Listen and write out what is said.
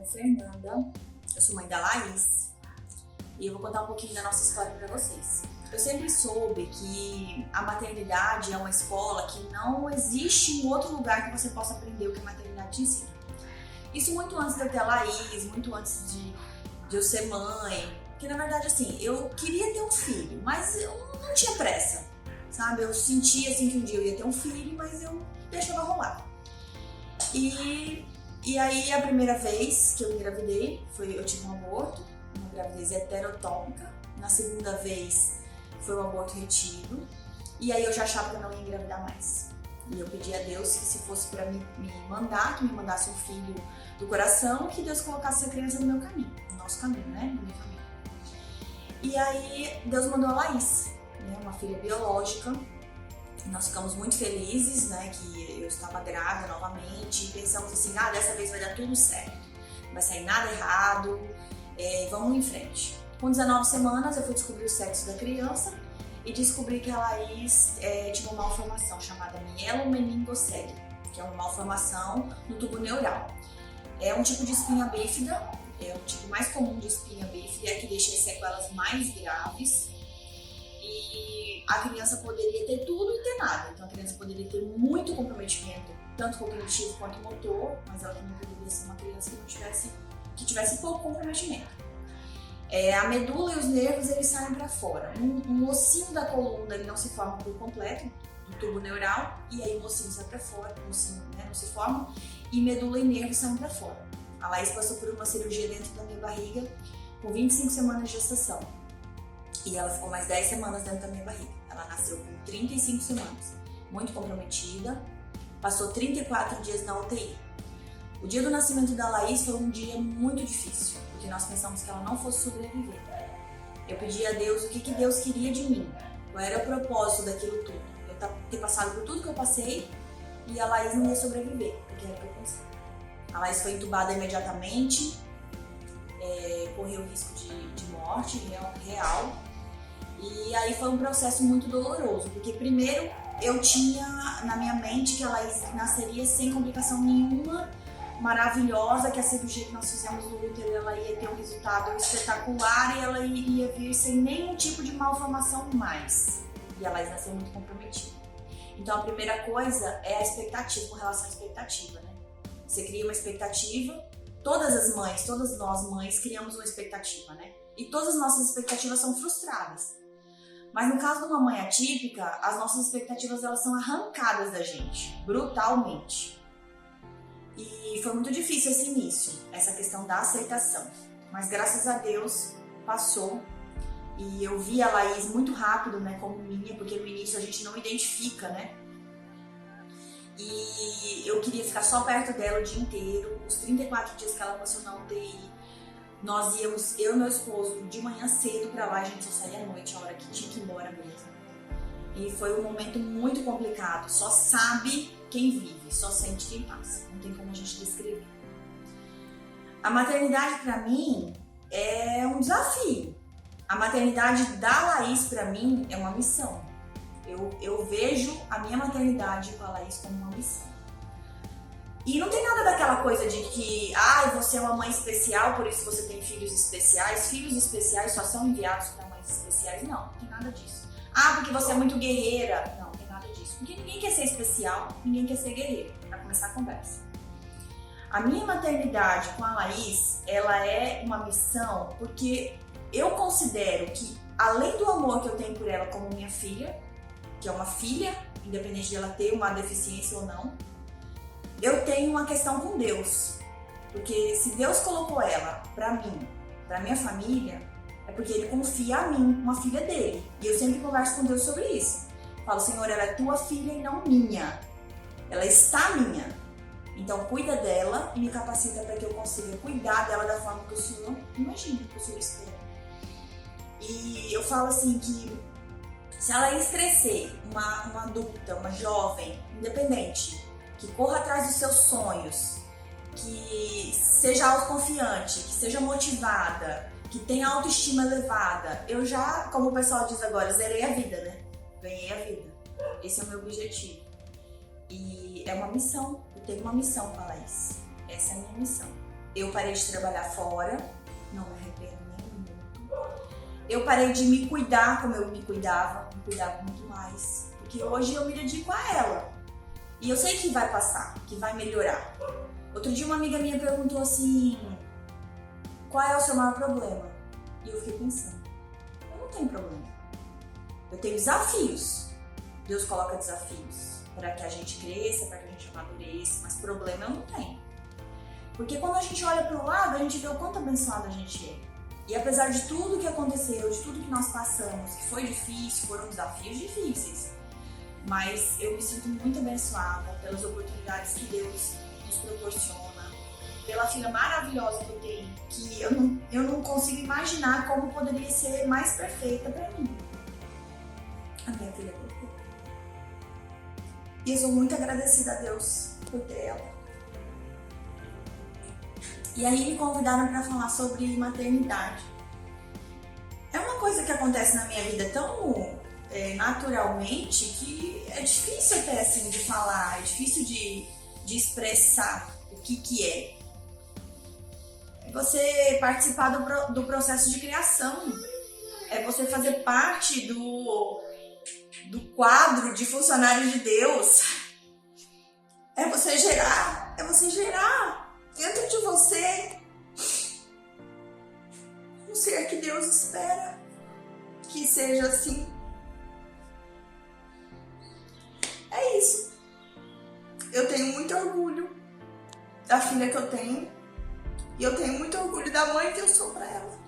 é Fernanda, eu sou mãe da Laís e eu vou contar um pouquinho da nossa história para vocês. Eu sempre soube que a maternidade é uma escola que não existe um outro lugar que você possa aprender o que a maternidade te ensina. Isso muito antes de eu ter a Laís, muito antes de eu ser mãe, porque na verdade assim, eu queria ter um filho, mas eu não tinha pressa, sabe? Eu sentia assim que um dia eu ia ter um filho, mas eu deixava rolar. E aí a primeira vez que eu engravidei, eu tive um aborto, uma gravidez heterotômica. Na segunda vez foi um aborto retido. E aí eu já achava que eu não ia engravidar mais. E eu pedi a Deus que se fosse para me mandar, que me mandasse um filho do coração, que Deus colocasse essa criança no meu caminho, no nosso caminho, né? Na minha família. E aí Deus mandou a Laís, né? Uma filha biológica. Nós ficamos muito felizes, né, que eu estava grávida novamente e pensamos assim, dessa vez vai dar tudo certo, não vai sair nada errado, vamos em frente. Com 19 semanas eu fui descobrir o sexo da criança e descobri que a Laís tinha uma malformação chamada mielomeningocele, que é uma malformação no tubo neural. É um tipo de espinha bífida, é o tipo mais comum de espinha bífida, é que deixa as sequelas mais graves. E a criança poderia ter tudo e ter nada. Então a criança poderia ter muito comprometimento, tanto cognitivo quanto motor, mas ela também poderia ser uma criança que tivesse pouco comprometimento. A medula e os nervos eles saem para fora. Um ossinho da coluna ele não se forma por completo, do tubo neural, e aí o ossinho sai para fora, o ossinho não se forma, e medula e nervos saem para fora. A Laís passou por uma cirurgia dentro da minha barriga com 25 semanas de gestação. E ela ficou mais 10 semanas dentro da minha barriga. Ela nasceu com 35 semanas, muito comprometida, passou 34 dias na UTI. O dia do nascimento da Laís foi um dia muito difícil, porque nós pensamos que ela não fosse sobreviver. Eu pedi a Deus o que Deus queria de mim, qual era o propósito daquilo tudo. Eu ter passado por tudo que eu passei e a Laís não ia sobreviver, porque era o que eu pensava. A Laís foi entubada imediatamente, correu risco de morte real. E aí foi um processo muito doloroso, porque primeiro eu tinha na minha mente que a Laís nasceria sem complicação nenhuma, maravilhosa, que a cirurgia que nós fizemos no útero ela ia ter um resultado espetacular e ela iria vir sem nenhum tipo de malformação mais. E a Laís nasceu muito comprometida. Então a primeira coisa é a expectativa, com relação à expectativa, né? Você cria uma expectativa, todas as mães, todas nós mães criamos uma expectativa, né? E todas as nossas expectativas são frustradas. Mas no caso de uma mãe atípica, as nossas expectativas elas são arrancadas da gente, brutalmente. E foi muito difícil esse início, essa questão da aceitação. Mas graças a Deus passou e eu vi a Laís muito rápido, né, como minha, porque no início a gente não identifica, né? E eu queria ficar só perto dela o dia inteiro, os 34 dias que ela passou na UTI. Nós íamos, eu e meu esposo, de manhã cedo pra lá, a gente só saía à noite, a hora que tinha que ir embora mesmo. E foi um momento muito complicado, só sabe quem vive, só sente quem passa, não tem como a gente descrever. A maternidade pra mim é um desafio. A maternidade da Laís pra mim é uma missão. Eu vejo a minha maternidade com a Laís como uma missão. E não tem nada daquela coisa de que, você é uma mãe especial, por isso você tem filhos especiais. Filhos especiais só são enviados para mães especiais. Não tem nada disso. Porque você é muito guerreira. Não tem nada disso. Porque ninguém quer ser especial, ninguém quer ser guerreiro, para começar a conversa. A minha maternidade com a Laís, ela é uma missão porque eu considero que, além do amor que eu tenho por ela como minha filha, que é uma filha, independente de ela ter uma deficiência ou não, eu tenho uma questão com Deus, porque se Deus colocou ela pra mim, pra minha família, é porque Ele confia a mim, uma filha dele. E eu sempre converso com Deus sobre isso. Falo, Senhor, ela é tua filha e não minha. Ela está minha. Então cuida dela e me capacita para que eu consiga cuidar dela da forma que o Senhor imagina, que o Senhor espera. E eu falo assim que se ela crescer, uma adulta, uma jovem, independente, que corra atrás dos seus sonhos, que seja autoconfiante, que seja motivada, que tenha autoestima elevada, eu já, como o pessoal diz agora, zerei a vida, né? Ganhei a vida. Esse é o meu objetivo. E é uma missão, eu tenho uma missão com a Laís. Essa é a minha missão. Eu parei de trabalhar fora, não me arrependo nem um minuto. Eu parei de me cuidar como eu me cuidava muito mais. Porque hoje eu me dedico a ela. E eu sei que vai passar, que vai melhorar. Outro dia uma amiga minha perguntou assim, qual é o seu maior problema? E eu fiquei pensando, eu não tenho problema. Eu tenho desafios. Deus coloca desafios para que a gente cresça, para que a gente amadureça, mas problema eu não tenho. Porque quando a gente olha para o lado, a gente vê o quanto abençoado a gente é. E apesar de tudo que aconteceu, de tudo que nós passamos, que foi difícil, foram desafios difíceis, mas eu me sinto muito abençoada pelas oportunidades que Deus nos proporciona, pela filha maravilhosa que eu tenho, que eu não consigo imaginar como poderia ser mais perfeita para mim. A minha filha é perfeita. E eu sou muito agradecida a Deus por ter ela. E aí me convidaram para falar sobre maternidade. É uma coisa que acontece na minha vida tão naturalmente que é difícil até assim de falar, é difícil de expressar o que é. É você participar do processo de criação, é você fazer parte do quadro de funcionário de Deus, é você gerar dentro de você um ser que Deus espera que seja assim. É isso. Eu tenho muito orgulho da filha que eu tenho e eu tenho muito orgulho da mãe que eu sou pra ela.